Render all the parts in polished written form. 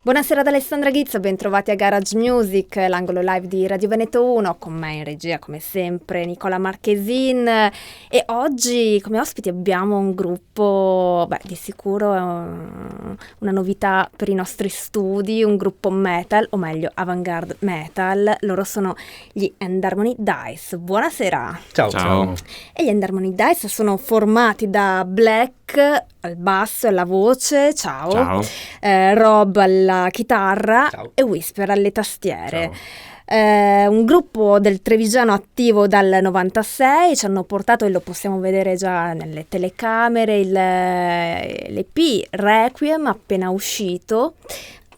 Buonasera ad Alessandra Ghizzo, bentrovati a Garage Music, l'angolo live di Radio Veneto 1, con me in regia come sempre Nicola Marchesin, e oggi come ospiti abbiamo un gruppo, di sicuro è una novità per i nostri studi, un gruppo metal, o meglio avant-garde metal. Loro sono gli End Harmony Dice. Buonasera. Ciao. E gli End Harmony Dice sono formati da Black al basso e alla voce, ciao. Rob alla chitarra, ciao. E Whisper alle tastiere. Un gruppo del Trevigiano attivo dal 96, ci hanno portato, e lo possiamo vedere già nelle telecamere, l'EP Requiem appena uscito,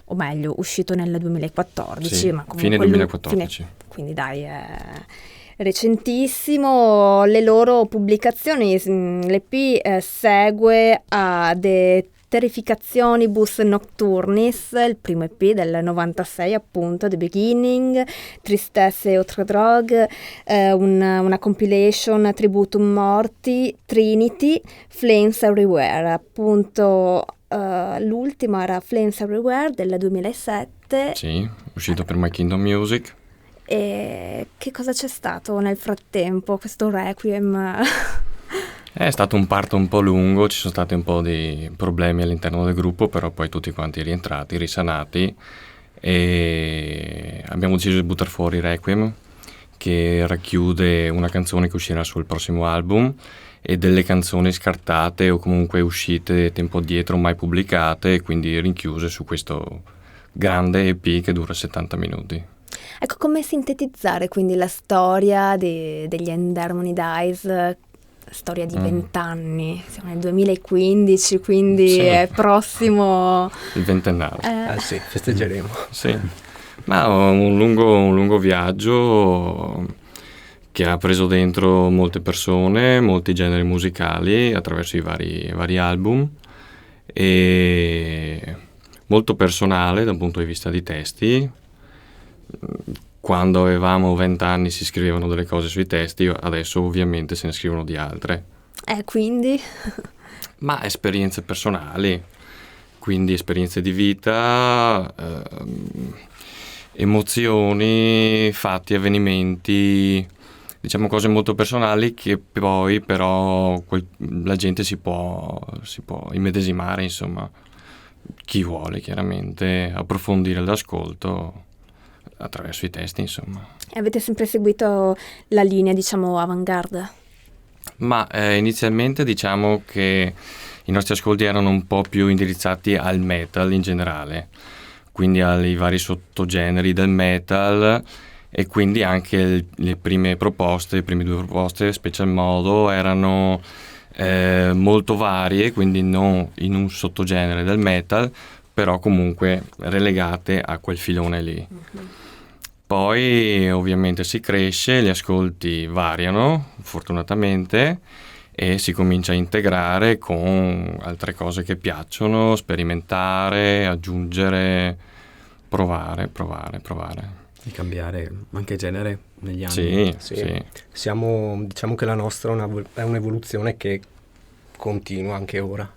o meglio uscito nel 2014, sì, ma comunque fine 2014. Quindi dai, recentissimo. Le loro pubblicazioni, l'EP segue a The Terrificationibus Nocturnis, il primo EP del 96 appunto, The Beginning, Tristesse e Autre Drogue, una compilation Tributum Morti, Trinity, Flames Everywhere, appunto. L'ultima era Flames Everywhere del 2007. Sì, uscito per My Kingdom Music. E che cosa c'è stato nel frattempo, questo Requiem? È stato un parto un po' lungo, ci sono stati un po' di problemi all'interno del gruppo, però poi tutti quanti rientrati, risanati, e abbiamo deciso di buttare fuori Requiem, che racchiude una canzone che uscirà sul prossimo album e delle canzoni scartate o comunque uscite tempo addietro, mai pubblicate, e quindi rinchiuse su questo grande EP che dura 70 minuti. Ecco, come sintetizzare quindi la storia degli End Harmony Dice, storia di 20 anni, siamo nel 2015, quindi sì, è prossimo il ventennale. Sì, festeggeremo. Sì, ma un lungo viaggio che ha preso dentro molte persone, molti generi musicali attraverso i vari album, e molto personale dal punto di vista di testi. Quando avevamo 20 anni si scrivevano delle cose sui testi, adesso ovviamente se ne scrivono di altre. Quindi? Ma esperienze personali, quindi esperienze di vita, emozioni, fatti, avvenimenti, diciamo cose molto personali che poi però la gente si può immedesimare, insomma, chi vuole chiaramente approfondire l'ascolto attraverso i testi, insomma. E avete sempre seguito la linea, diciamo, avant-garde? Ma inizialmente diciamo che i nostri ascolti erano un po' più indirizzati al metal in generale, quindi ai vari sottogeneri del metal, e quindi anche le prime due proposte, Special Modo, erano molto varie, quindi non in un sottogenere del metal, però comunque relegate a quel filone lì. Mm-hmm. Poi ovviamente si cresce, gli ascolti variano fortunatamente e si comincia a integrare con altre cose che piacciono, sperimentare, aggiungere, provare. Di cambiare anche genere negli anni. Sì. Diciamo che la nostra è un'evoluzione che continua anche ora.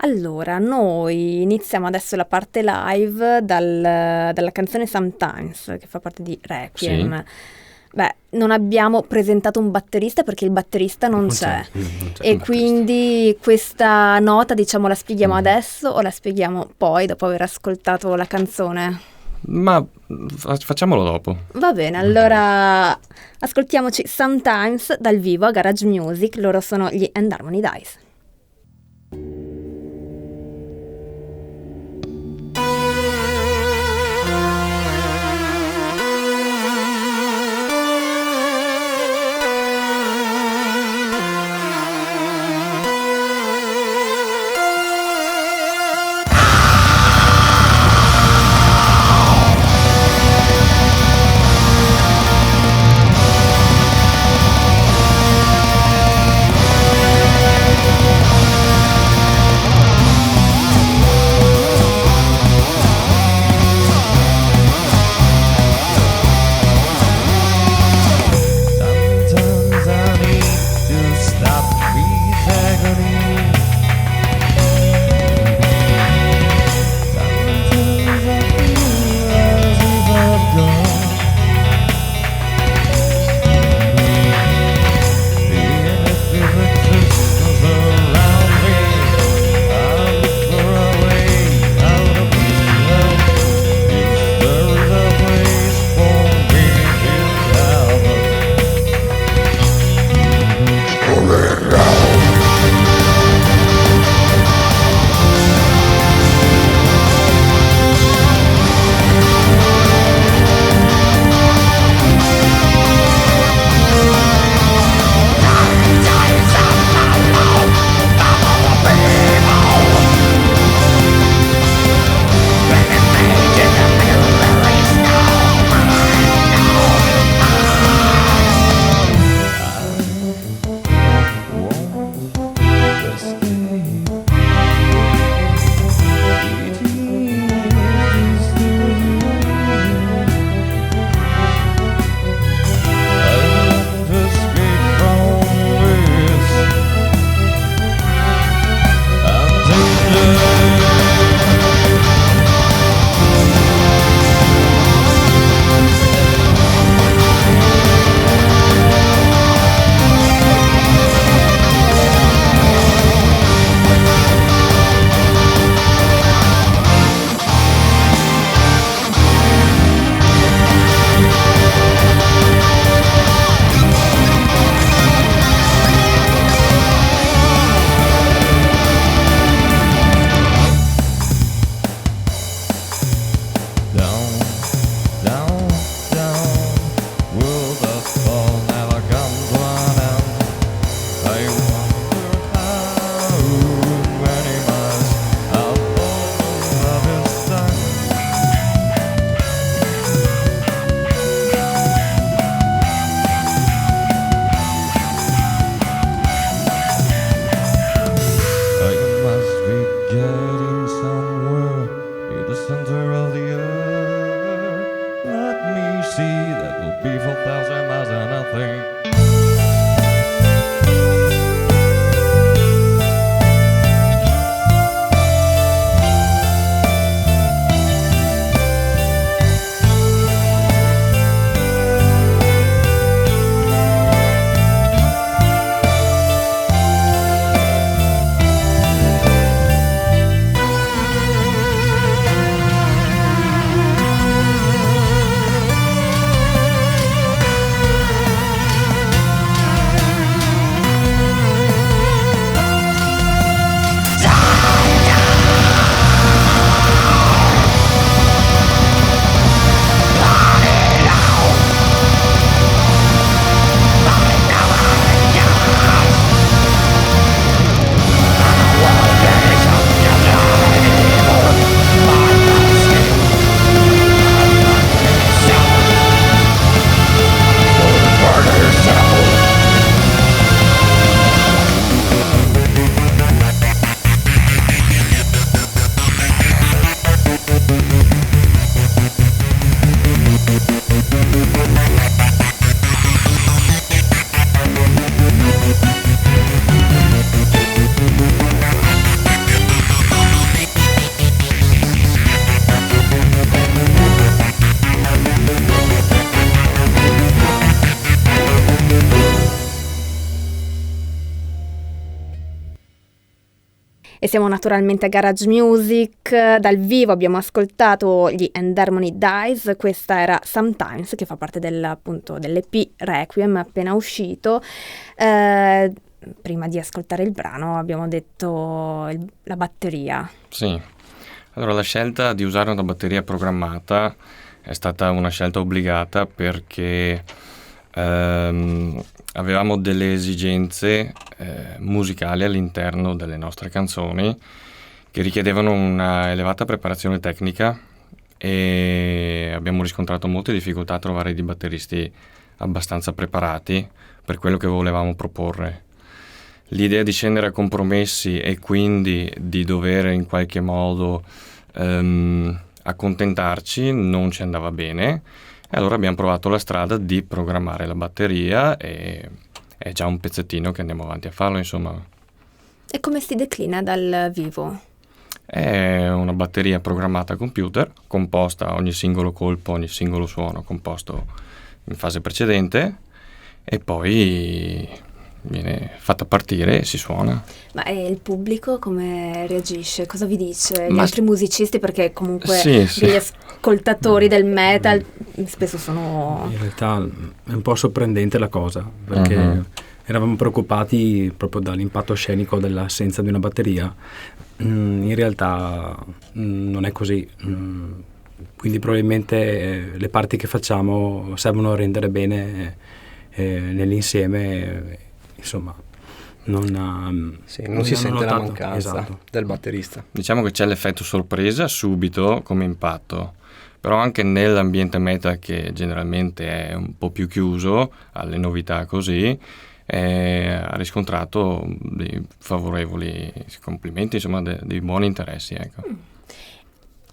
Allora, noi iniziamo adesso la parte live dalla canzone Sometimes, che fa parte di Requiem. Sì. Non abbiamo presentato un batterista perché il batterista non c'è. E quindi questa nota, diciamo, la spieghiamo adesso o la spieghiamo poi, dopo aver ascoltato la canzone? Ma facciamolo dopo. Va bene, allora ascoltiamoci Sometimes dal vivo a Garage Music. Loro sono gli End Harmony Dice. 10,000 miles are nothing. E siamo naturalmente a Garage Music. Dal vivo abbiamo ascoltato gli And Harmony Dies, questa era Sometimes, che fa parte appunto dell'EP Requiem appena uscito. Prima di ascoltare il brano abbiamo detto la batteria. Sì, allora la scelta di usare una batteria programmata è stata una scelta obbligata perché avevamo delle esigenze musicali all'interno delle nostre canzoni che richiedevano una elevata preparazione tecnica e abbiamo riscontrato molte difficoltà a trovare dei batteristi abbastanza preparati per quello che volevamo proporre. L'idea di scendere a compromessi e quindi di dover in qualche modo accontentarci non ci andava bene. E allora abbiamo provato la strada di programmare la batteria e è già un pezzettino che andiamo avanti a farlo, insomma. E come si declina dal vivo? È una batteria programmata a computer, composta ogni singolo colpo, ogni singolo suono composto in fase precedente e poi viene fatta partire e si suona. Ma il pubblico come reagisce? Cosa vi dice? Gli altri musicisti? Perché comunque gli ascoltatori del metal spesso sono... In realtà è un po' sorprendente la cosa, perché eravamo preoccupati proprio dall'impatto scenico dell'assenza di una batteria. In realtà non è così. Quindi probabilmente le parti che facciamo servono a rendere bene nell'insieme. Insomma, non si sente la mancanza del batterista. Diciamo che c'è l'effetto sorpresa subito come impatto, però anche nell'ambiente metal, che generalmente è un po' più chiuso alle novità così, ha riscontrato dei favorevoli complimenti, insomma dei buoni interessi, ecco.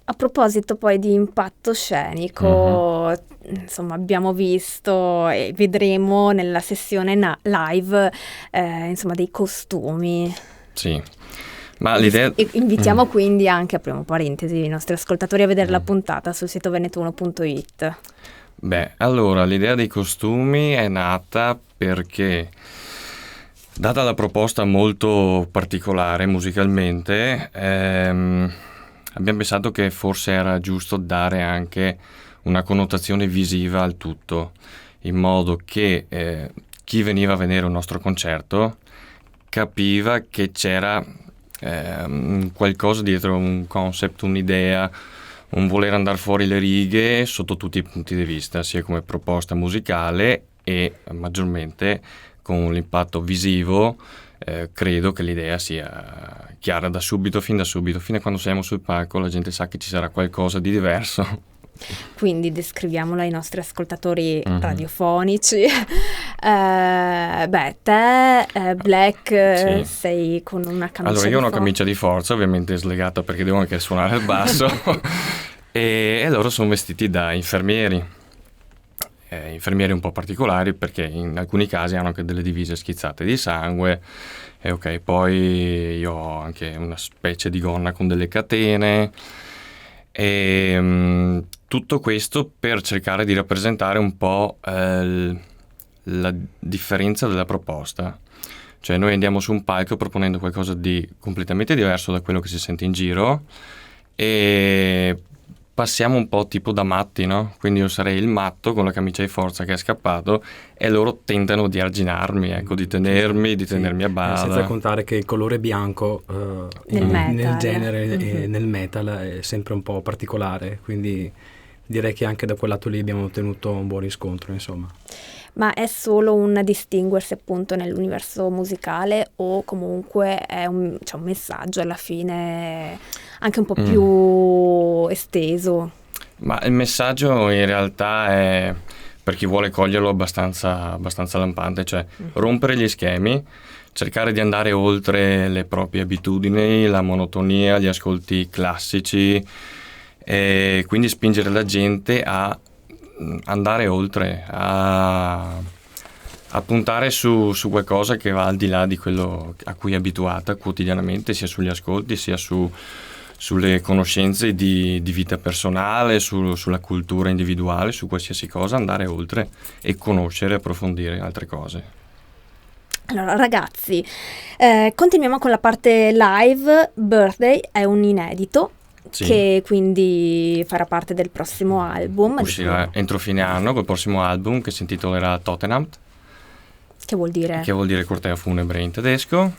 A proposito poi di impatto scenico, insomma abbiamo visto e vedremo nella sessione live insomma dei costumi. Sì, ma l'idea... Invitiamo quindi anche, apriamo parentesi, i nostri ascoltatori a vedere la puntata sul sito venetuno.it. Beh, allora l'idea dei costumi è nata perché, data la proposta molto particolare musicalmente, abbiamo pensato che forse era giusto dare anche una connotazione visiva al tutto, in modo che chi veniva a vedere un nostro concerto capiva che c'era qualcosa dietro, un concept, un'idea, un voler andare fuori le righe sotto tutti i punti di vista, sia come proposta musicale e maggiormente con l'impatto visivo. Credo che l'idea sia chiara fin da subito, fino a quando siamo sul palco la gente sa che ci sarà qualcosa di diverso. Quindi descriviamola ai nostri ascoltatori radiofonici. Black, sei con una camicia. Allora io ho una camicia di forza, ovviamente slegata perché devo anche suonare il basso e loro sono vestiti da infermieri. infermieri un po' particolari, perché in alcuni casi hanno anche delle divise schizzate di sangue, e ok, poi io ho anche una specie di gonna con delle catene, e tutto questo per cercare di rappresentare un po' la differenza della proposta. Cioè noi andiamo su un palco proponendo qualcosa di completamente diverso da quello che si sente in giro, e passiamo un po' tipo da matti, no? Quindi io sarei il matto con la camicia di forza che è scappato, e loro tentano di arginarmi, ecco, di tenermi a bada. Senza contare che il colore bianco nel genere e nel metal è sempre un po' particolare, quindi direi che anche da quel lato lì abbiamo ottenuto un buon riscontro, insomma. Ma è solo un distinguersi appunto nell'universo musicale, o comunque è c'è un messaggio alla fine anche un po' più esteso? Ma il messaggio in realtà è, per chi vuole coglierlo, abbastanza lampante, cioè rompere gli schemi, cercare di andare oltre le proprie abitudini, la monotonia, gli ascolti classici, e quindi spingere la gente a andare oltre, a puntare su qualcosa che va al di là di quello a cui è abituata quotidianamente, sia sugli ascolti, sia sulle conoscenze di vita personale, sulla cultura individuale, su qualsiasi cosa, andare oltre e conoscere, approfondire altre cose. Allora ragazzi, continuiamo con la parte live. Birthday è un inedito, sì, che quindi farà parte del prossimo album. Uscirà entro fine anno col prossimo album, che si intitolerà Totenamt. Che vuol dire? Che vuol dire corteo funebre in tedesco.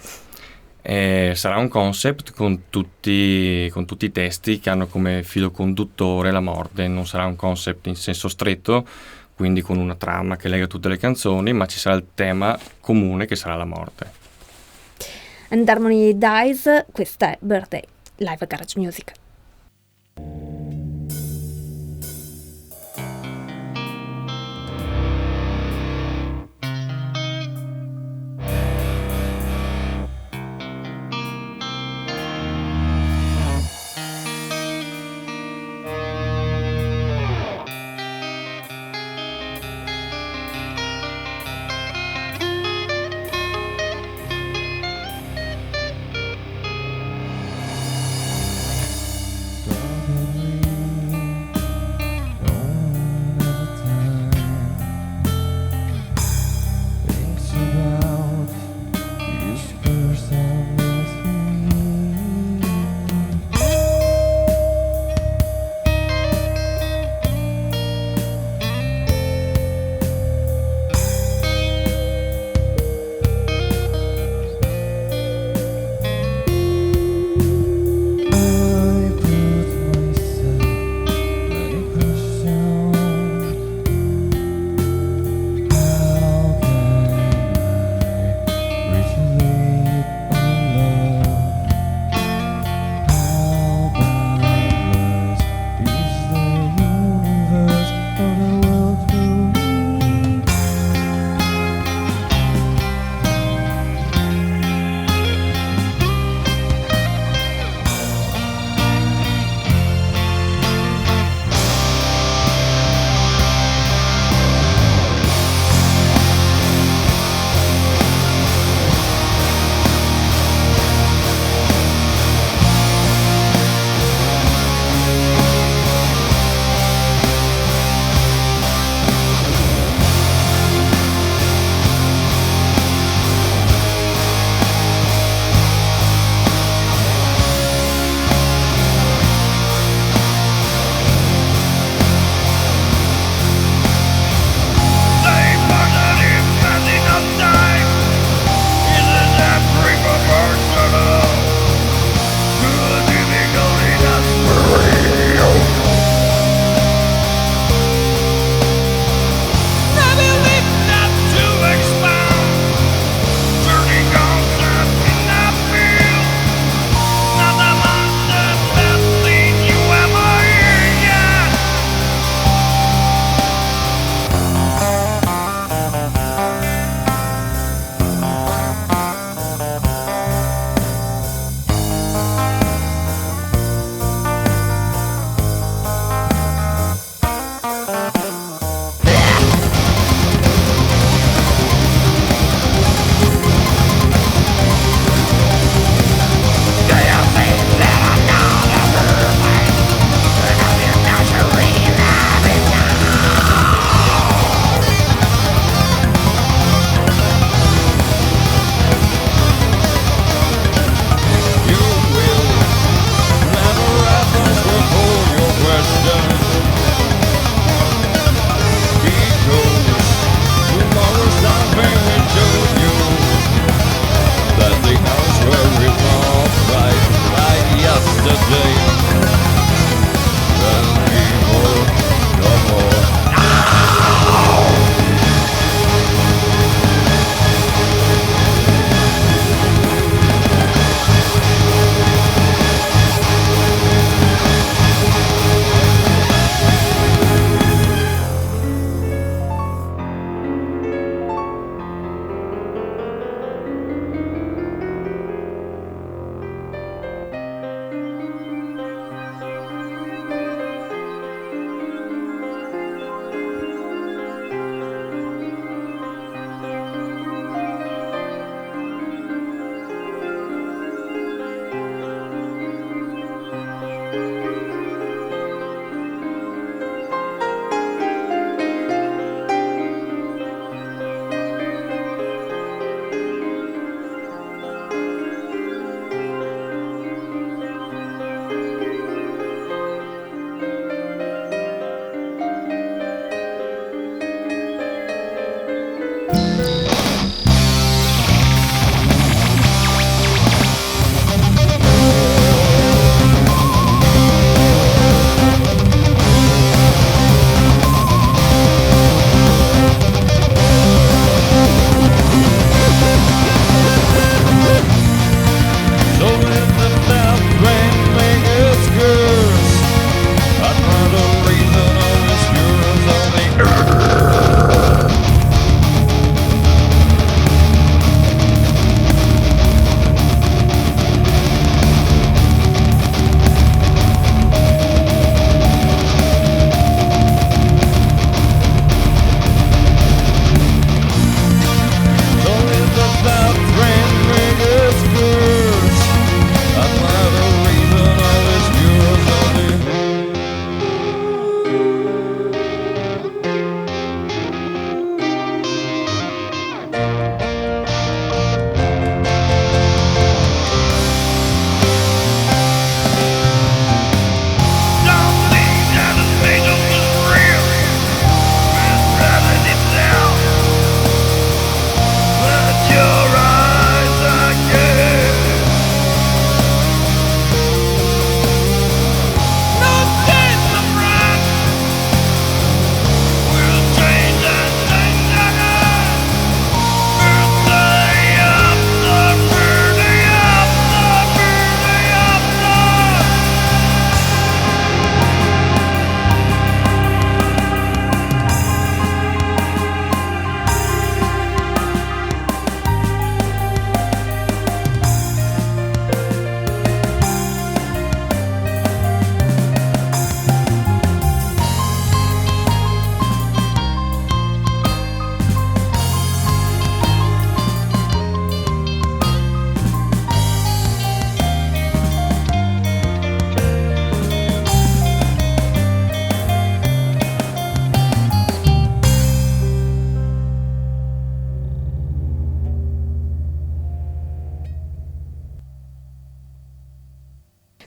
E sarà un concept con tutti i testi che hanno come filo conduttore la morte. Non sarà un concept in senso stretto, quindi con una trama che lega tutte le canzoni, ma ci sarà il tema comune che sarà la morte. And Harmony Dies, questa è Birthday, live a Garage Music.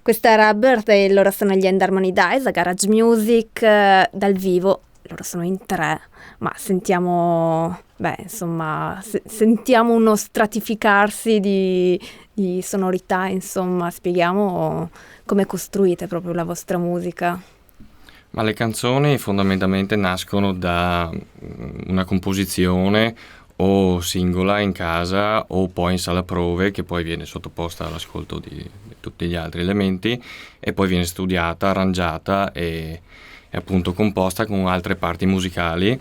Questa era Birthday, loro sono gli End Harmony Dice, a Garage Music, dal vivo, loro sono in 3, ma sentiamo, sentiamo uno stratificarsi di sonorità, insomma, spieghiamo come costruite proprio la vostra musica. Ma le canzoni fondamentalmente nascono da una composizione o singola in casa o poi in sala prove, che poi viene sottoposta all'ascolto di tutti gli altri elementi e poi viene studiata, arrangiata e appunto composta con altre parti musicali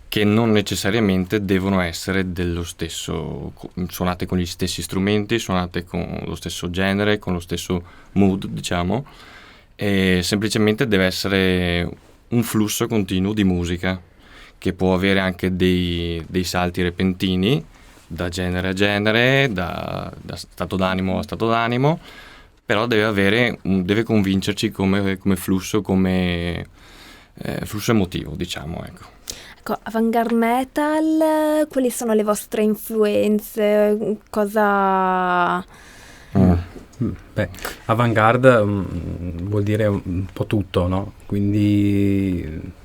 che non necessariamente devono essere dello stesso, suonate con gli stessi strumenti, suonate con lo stesso genere, con lo stesso mood, diciamo, e semplicemente deve essere un flusso continuo di musica che può avere anche dei salti repentini da genere a genere, da stato d'animo a stato d'animo, però deve convincerci come flusso, come flusso emotivo, diciamo, ecco. Ecco, avant-garde metal, quali sono le vostre influenze? Cosa... Avant-garde vuol dire un po' tutto, no? Quindi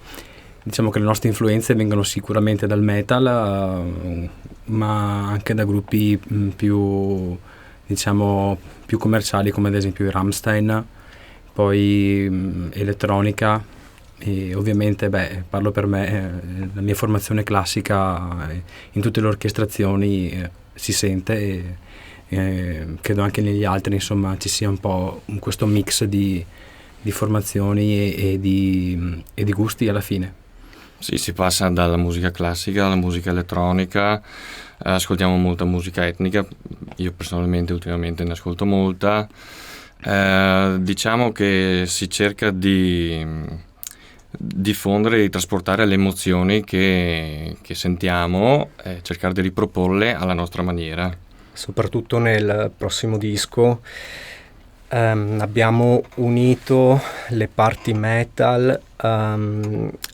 diciamo che le nostre influenze vengono sicuramente dal metal, ma anche da gruppi più commerciali, come ad esempio i Rammstein, poi elettronica, e ovviamente parlo per me, la mia formazione classica in tutte le orchestrazioni si sente, e credo anche negli altri, insomma, ci sia un po' questo mix di formazioni e di gusti alla fine. Sì, si passa dalla musica classica alla musica elettronica, ascoltiamo molta musica etnica, io personalmente ultimamente ne ascolto molta, diciamo che si cerca di diffondere e di trasportare le emozioni che sentiamo e cercare di riproporle alla nostra maniera. Soprattutto nel prossimo disco abbiamo unito le parti metal a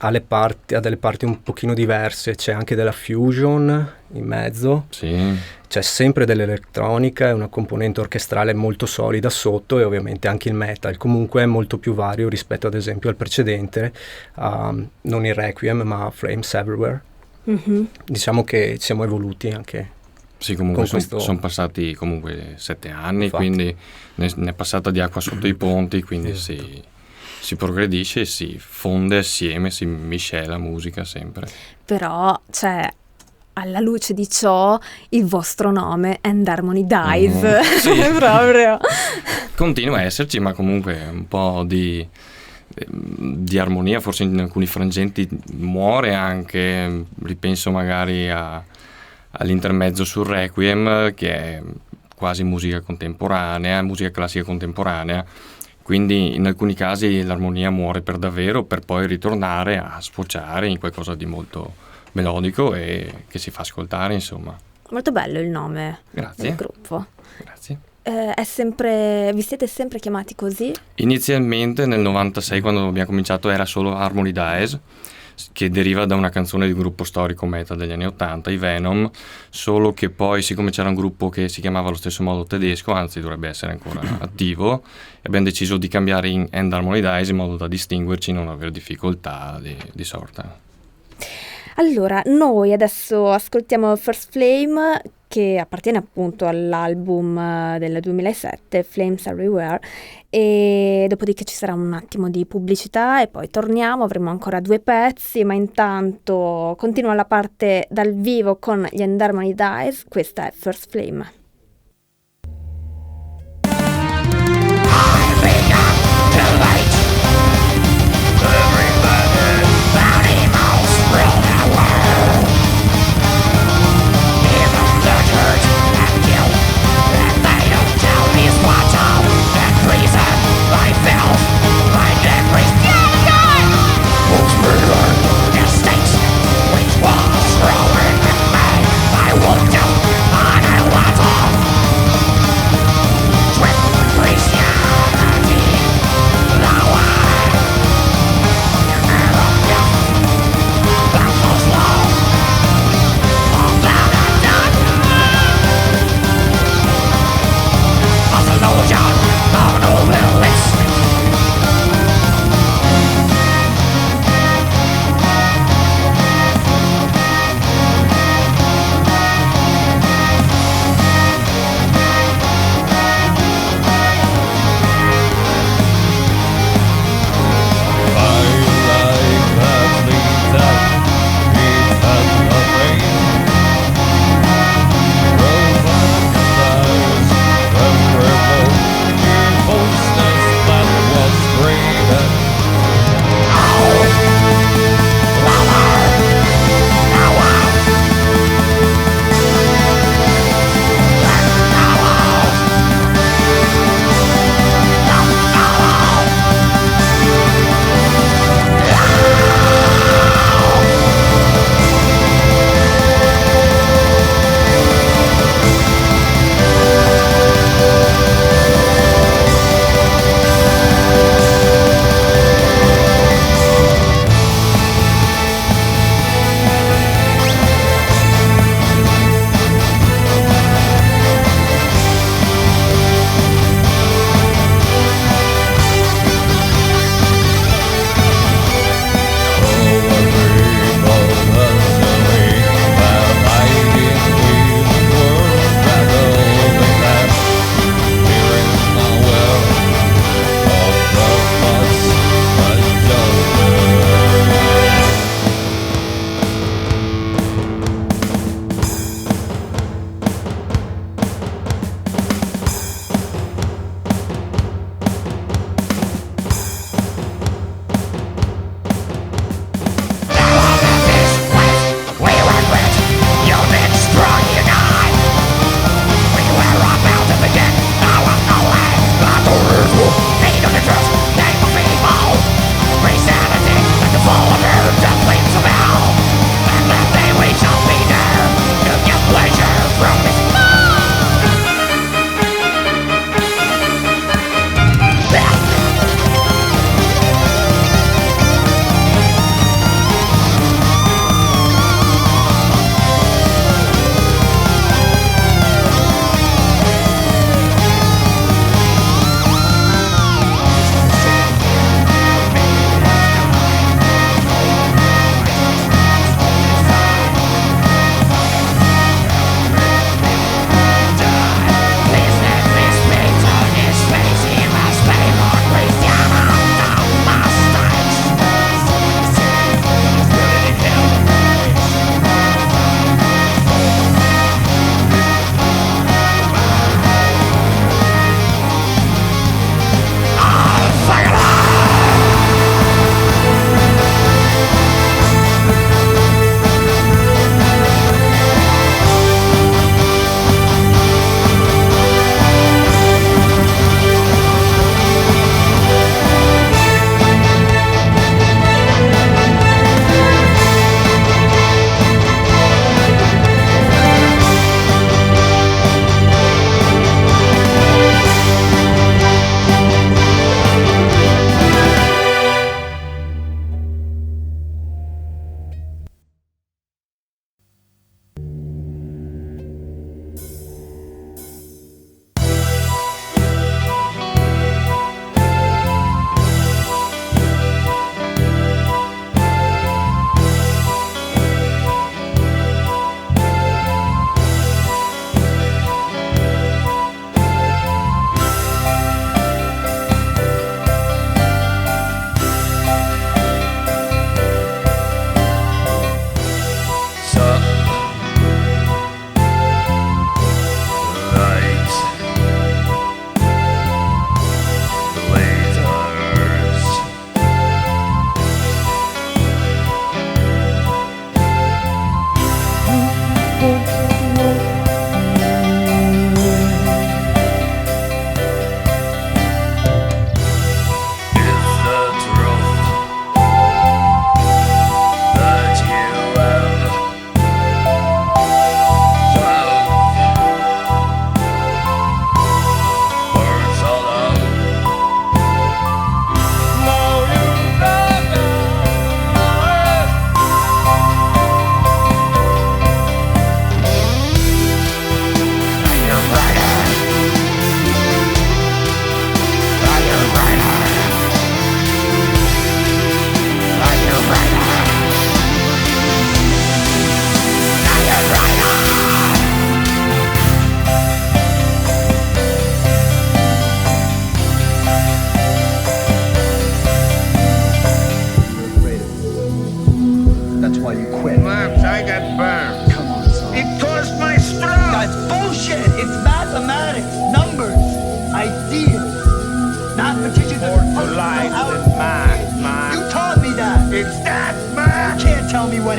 delle parti un pochino diverse, c'è anche della fusion in mezzo, sì. C'è sempre dell'elettronica e una componente orchestrale molto solida sotto, e ovviamente anche il metal comunque è molto più vario rispetto ad esempio al precedente, non il Requiem ma Flames Everywhere. Mm-hmm. Diciamo che siamo evoluti anche. Sì, comunque sono passati comunque 7 anni, infatti. Quindi ne è passata di acqua sotto i ponti, quindi si progredisce, si fonde assieme, si miscela musica sempre. Però, alla luce di ciò, il vostro nome End Harmony Dice, sì. proprio. Continua a esserci, ma comunque un po' di armonia, forse in alcuni frangenti muore anche, ripenso magari all'intermezzo sul Requiem, che è quasi musica contemporanea, musica classica contemporanea, quindi in alcuni casi l'armonia muore per davvero, per poi ritornare a sfociare in qualcosa di molto melodico e che si fa ascoltare, insomma. Molto bello il nome del gruppo. Grazie. Vi siete sempre chiamati così? Inizialmente nel 96, quando abbiamo cominciato, era solo Harmony Dice, che deriva da una canzone di un gruppo storico metal degli anni 80, i Venom, solo che poi, siccome c'era un gruppo che si chiamava allo stesso modo tedesco, anzi dovrebbe essere ancora attivo, abbiamo deciso di cambiare in End Harmony Dice in modo da distinguerci e non avere difficoltà di sorta. Allora, noi adesso ascoltiamo First Flame, che appartiene appunto all'album del 2007, Flames Everywhere, e dopodiché ci sarà un attimo di pubblicità e poi torniamo, avremo ancora 2 pezzi, ma intanto continua la parte dal vivo con gli End Harmony Dice. Questa è First Flame. I won't do on a lot of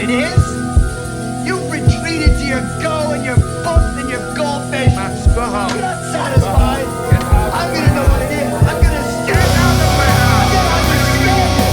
it is. You've retreated to your go and your bump and your goldfish. Max, go home. You're not satisfied. I'm gonna know what it is. I'm gonna stand out of my house. I'm gonna understand it.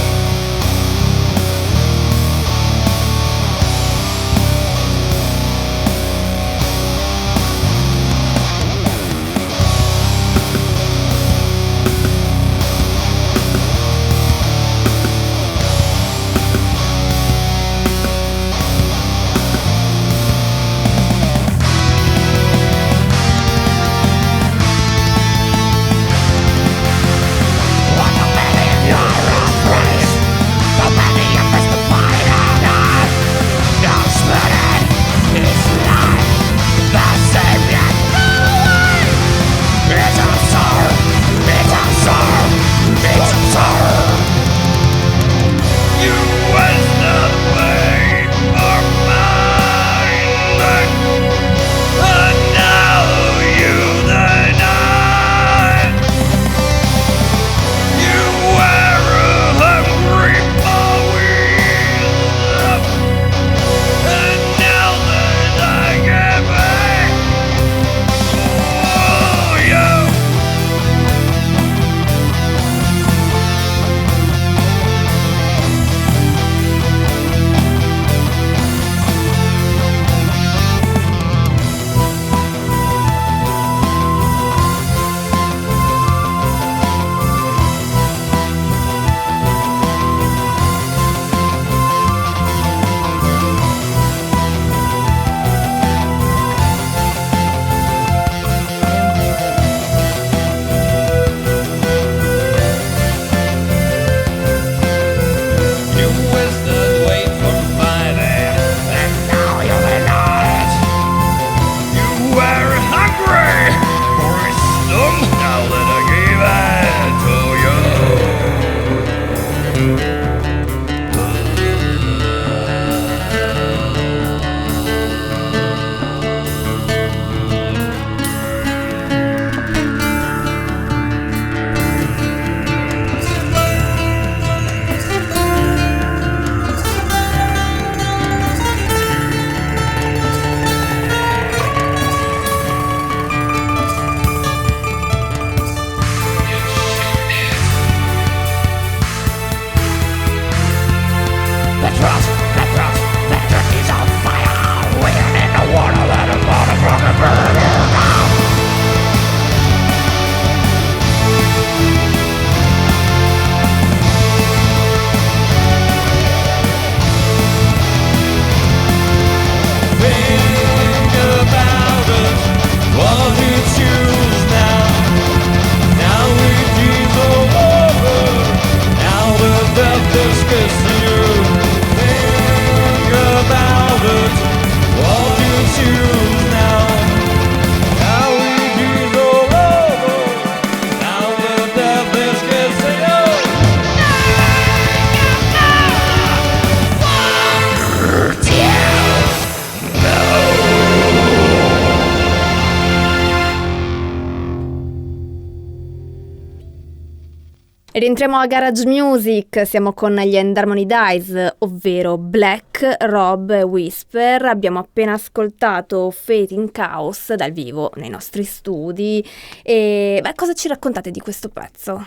Rientriamo a Garage Music, siamo con gli End Harmony Dice, ovvero Black, Rob e Whisper. Abbiamo appena ascoltato Fate in Chaos dal vivo nei nostri studi. E cosa ci raccontate di questo pezzo?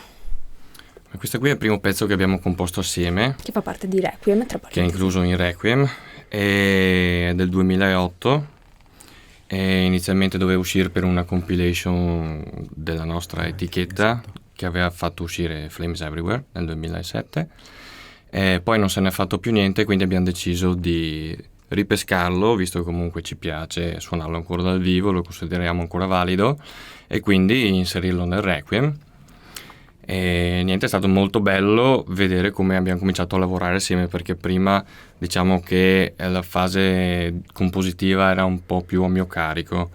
Questo qui è il primo pezzo che abbiamo composto assieme. Che fa parte di Requiem, che è incluso in Requiem, è del 2008. E inizialmente doveva uscire per una compilation della nostra etichetta, esatto, che aveva fatto uscire Flames Everywhere nel 2007. Poi non se ne è fatto più niente, quindi abbiamo deciso di ripescarlo, visto che comunque ci piace suonarlo ancora dal vivo, lo consideriamo ancora valido, e quindi inserirlo nel Requiem. E niente, è stato molto bello vedere come abbiamo cominciato a lavorare assieme, perché prima diciamo che la fase compositiva era un po' più a mio carico,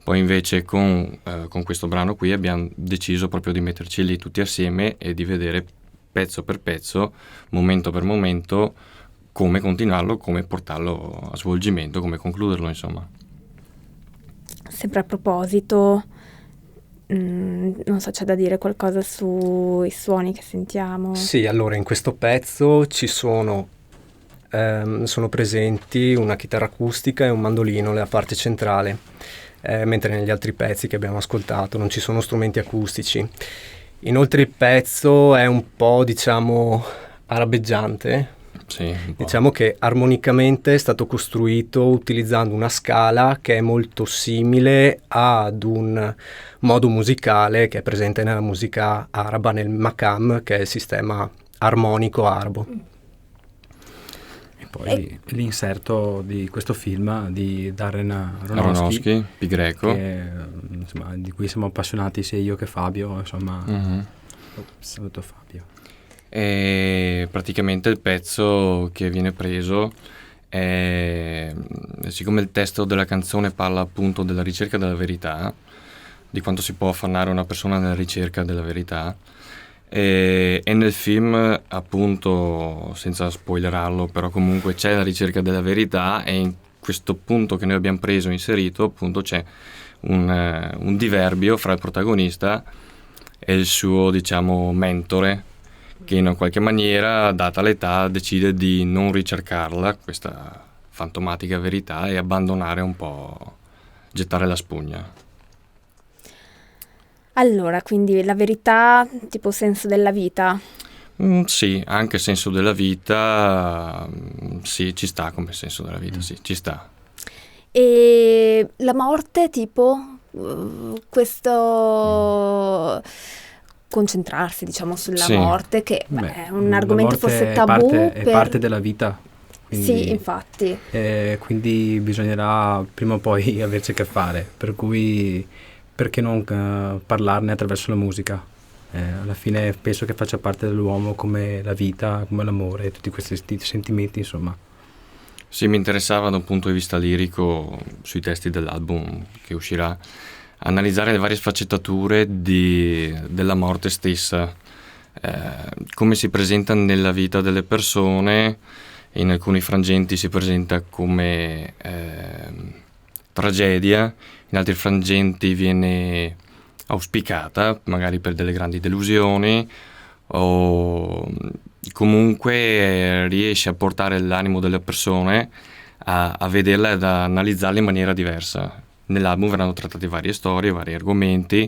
poi invece con questo brano qui abbiamo deciso proprio di metterci lì tutti assieme e di vedere pezzo per pezzo, momento per momento, come continuarlo, come portarlo a svolgimento, come concluderlo, insomma. Sempre a proposito, non so, c'è da dire qualcosa sui suoni che sentiamo? Sì, allora in questo pezzo ci sono sono presenti una chitarra acustica e un mandolino nella parte centrale, mentre negli altri pezzi che abbiamo ascoltato non ci sono strumenti acustici. Inoltre il pezzo è un po', diciamo, arabeggiante. Sì, un po'. Diciamo che armonicamente è stato costruito utilizzando una scala che è molto simile ad un modo musicale che è presente nella musica araba, nel maqam, che è il sistema armonico arabo. E poi l'inserto di questo film di Darren Aronofsky, Pi greco, che, insomma, di cui siamo appassionati sia io che Fabio, insomma. Saluto Fabio. E praticamente il pezzo che viene preso è, siccome il testo della canzone parla appunto della ricerca della verità, di quanto si può affannare una persona nella ricerca della verità, e nel film, appunto, senza spoilerarlo, però comunque c'è la ricerca della verità, e in questo punto che noi abbiamo preso e inserito, appunto, c'è un diverbio fra il protagonista e il suo, diciamo, mentore, che in qualche maniera, data l'età, decide di non ricercarla, questa fantomatica verità, e abbandonare un po', gettare la spugna. Allora, quindi la verità, tipo senso della vita? Sì, anche senso della vita, sì, ci sta come senso della vita, sì, ci sta. E la morte, tipo, questo concentrarsi, diciamo, sulla morte, che è un argomento forse tabù. È parte della vita. Quindi, sì, infatti. Quindi bisognerà prima o poi averci a che fare, per cui perché non parlarne attraverso la musica? Alla fine penso che faccia parte dell'uomo, come la vita, come l'amore, tutti questi sentimenti, insomma. Sì, mi interessava da un punto di vista lirico, sui testi dell'album che uscirà, analizzare le varie sfaccettature della morte stessa, come si presenta nella vita delle persone. In alcuni frangenti si presenta come tragedia, in altri frangenti viene auspicata, magari per delle grandi delusioni, o comunque riesce a portare l'animo delle persone a vederla ed a analizzarla in maniera diversa. Nell'album verranno trattati varie storie, vari argomenti,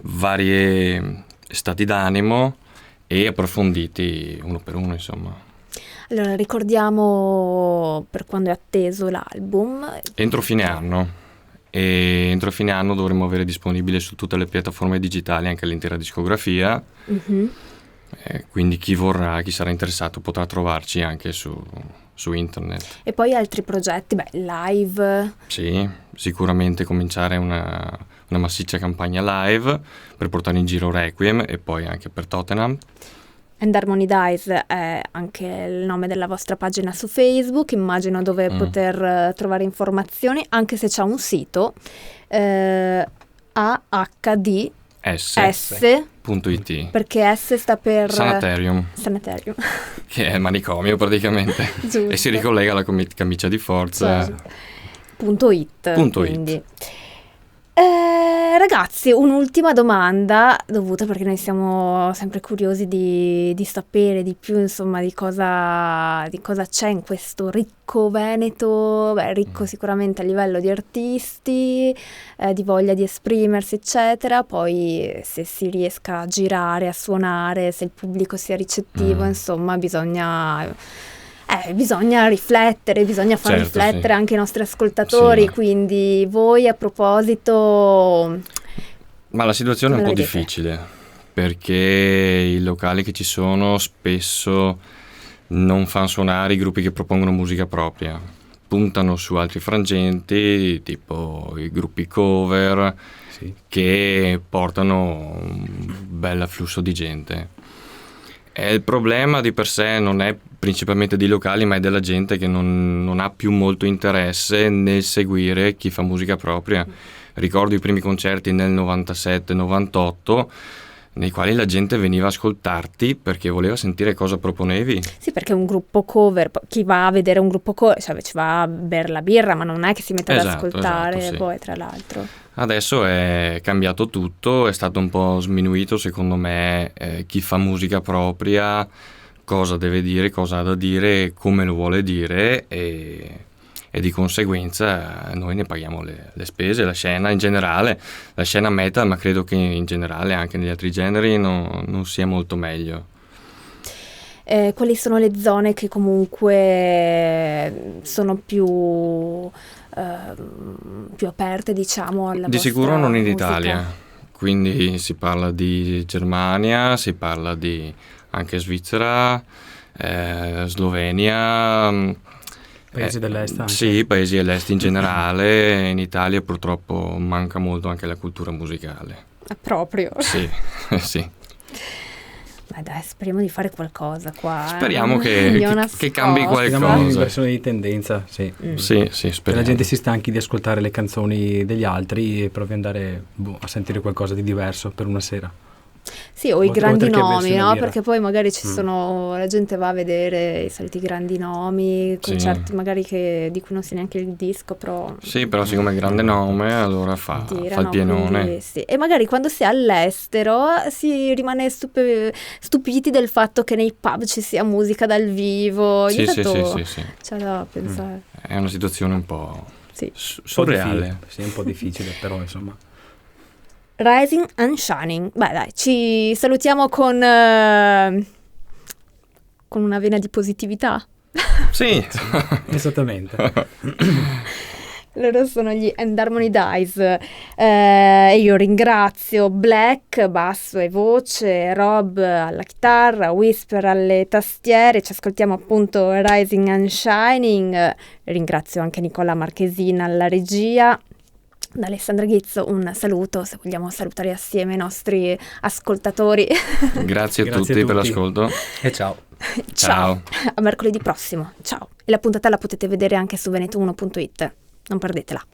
vari stati d'animo, e approfonditi uno per uno, insomma. Allora, ricordiamo per quando è atteso l'album. Entro fine anno. E entro fine anno dovremo avere disponibile su tutte le piattaforme digitali anche l'intera discografia. Quindi chi vorrà, chi sarà interessato, potrà trovarci anche su internet. E poi altri progetti, live? Sì, sicuramente cominciare una massiccia campagna live per portare in giro Requiem e poi anche per Tottenham. And Harmony Dies è anche il nome della vostra pagina su Facebook, immagino, dove poter trovare informazioni, anche se c'è un sito, ahds.it, perché S sta per Sanatorium, che è il manicomio praticamente. E si ricollega alla camicia di forza. .it. Quindi. Ragazzi, un'ultima domanda dovuta, perché noi siamo sempre curiosi di sapere di più, insomma, di cosa c'è in questo ricco Veneto, ricco sicuramente a livello di artisti, di voglia di esprimersi, eccetera. Poi se si riesca a girare, a suonare, se il pubblico sia ricettivo, insomma, bisogna riflettere, bisogna far riflettere anche i nostri ascoltatori, quindi voi a proposito... Ma la situazione è un po' difficile, perché i locali che ci sono spesso non fanno suonare i gruppi che propongono musica propria, puntano su altri frangenti, tipo i gruppi cover, che portano un bel afflusso di gente. E il problema di per sé non è principalmente dei locali, ma è della gente che non ha più molto interesse nel seguire chi fa musica propria. Ricordo i primi concerti nel 97-98, nei quali la gente veniva a ascoltarti perché voleva sentire cosa proponevi. Sì, perché un gruppo cover, chi va a vedere un gruppo cover, ci va a bere la birra, ma non è che si mette ad ascoltare poi, tra l'altro. Adesso è cambiato tutto, è stato un po' sminuito secondo me chi fa musica propria cosa deve dire, cosa ha da dire, come lo vuole dire e di conseguenza noi ne paghiamo le spese. La scena in generale, la scena metal, ma credo che in generale anche negli altri generi non sia molto meglio. Quali sono le zone che comunque sono più aperte, diciamo, alla Di vostra sicuro non in musica? Italia, quindi si parla di Germania, si parla di anche Svizzera, Slovenia, Paesi dell'est anche. sì, paesi dell'est in generale. In Italia purtroppo manca molto anche la cultura musicale. Proprio. Sì, sì. Beh, dai, speriamo di fare qualcosa qua. Speriamo che cambi Speriamo in qualcosa. versione di tendenza, sì. Sì, sì, Che la speriamo. gente si stanchi di ascoltare le canzoni degli altri e provi ad andare a sentire qualcosa di diverso per una sera. Sì, o i Oltre grandi che bersi nomi, una no? birra. Perché poi magari ci sono, la gente va a vedere i soliti grandi nomi, Sì. concerti magari di cui non si neanche il disco, però Sì, però siccome è grande nome, allora fa il tirano, pienone. quindi sì. E magari quando si è all'estero si rimane stupiti del fatto che nei pub ci sia musica dal vivo. Ogni Sì, sì, tanto sì. c'è da pensare. È una situazione un po' Sì. Un po' surreale. sì, un po' difficile, però insomma. Rising and Shining. Beh, dai, ci salutiamo con una vena di positività. Sì. Esattamente. Loro sono gli And Harmony Dice. Io ringrazio Black, basso e voce, Rob alla chitarra, Whisper alle tastiere. Ci ascoltiamo appunto Rising and Shining. Ringrazio anche Nicola Marchesina alla regia. Da Alessandra Ghizzo un saluto, se vogliamo salutare assieme i nostri ascoltatori. Grazie a Grazie tutti a per tutti. l'ascolto. E ciao. Ciao. A mercoledì prossimo. Ciao. E la puntata la potete vedere anche su veneto1.it. Non perdetela.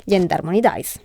Gli And Harmony Dice.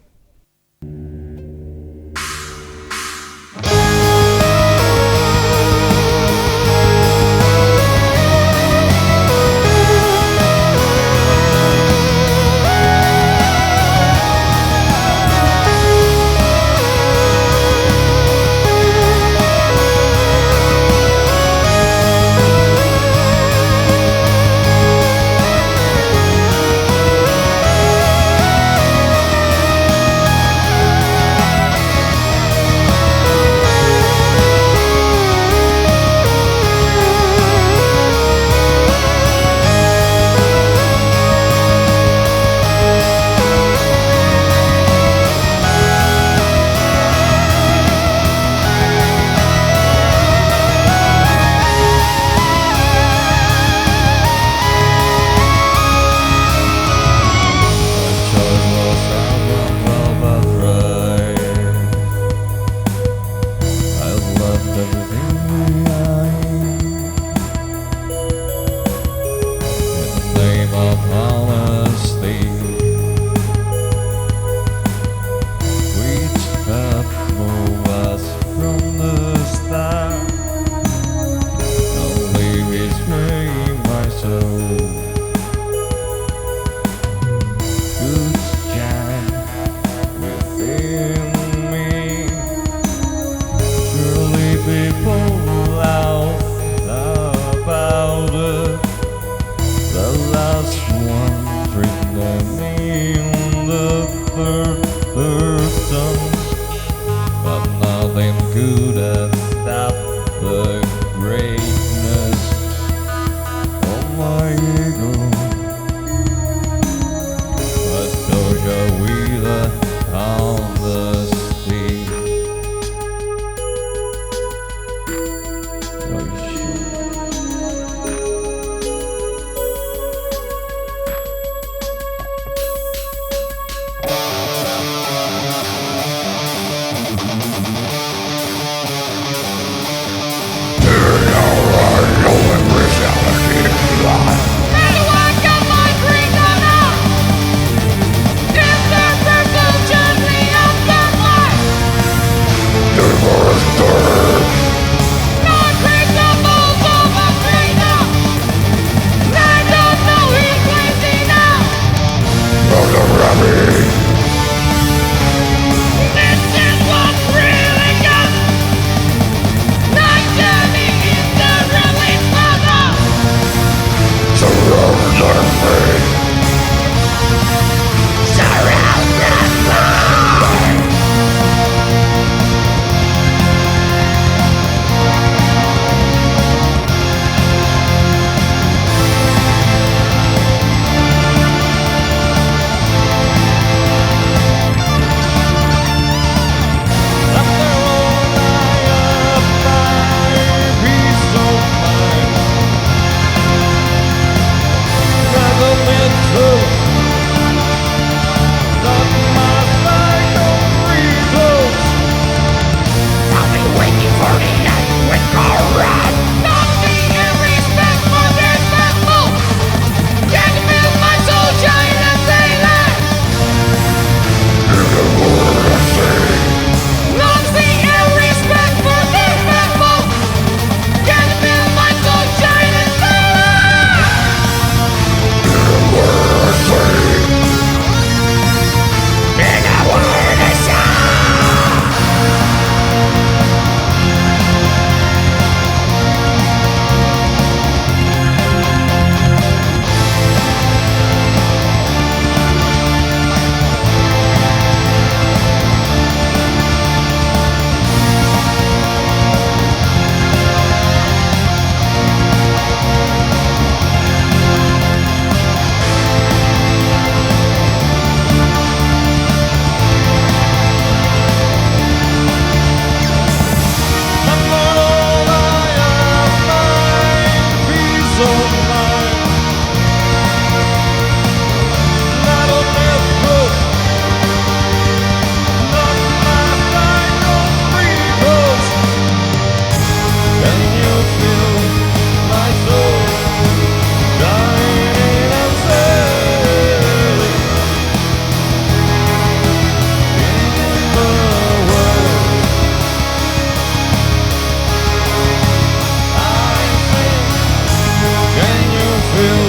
will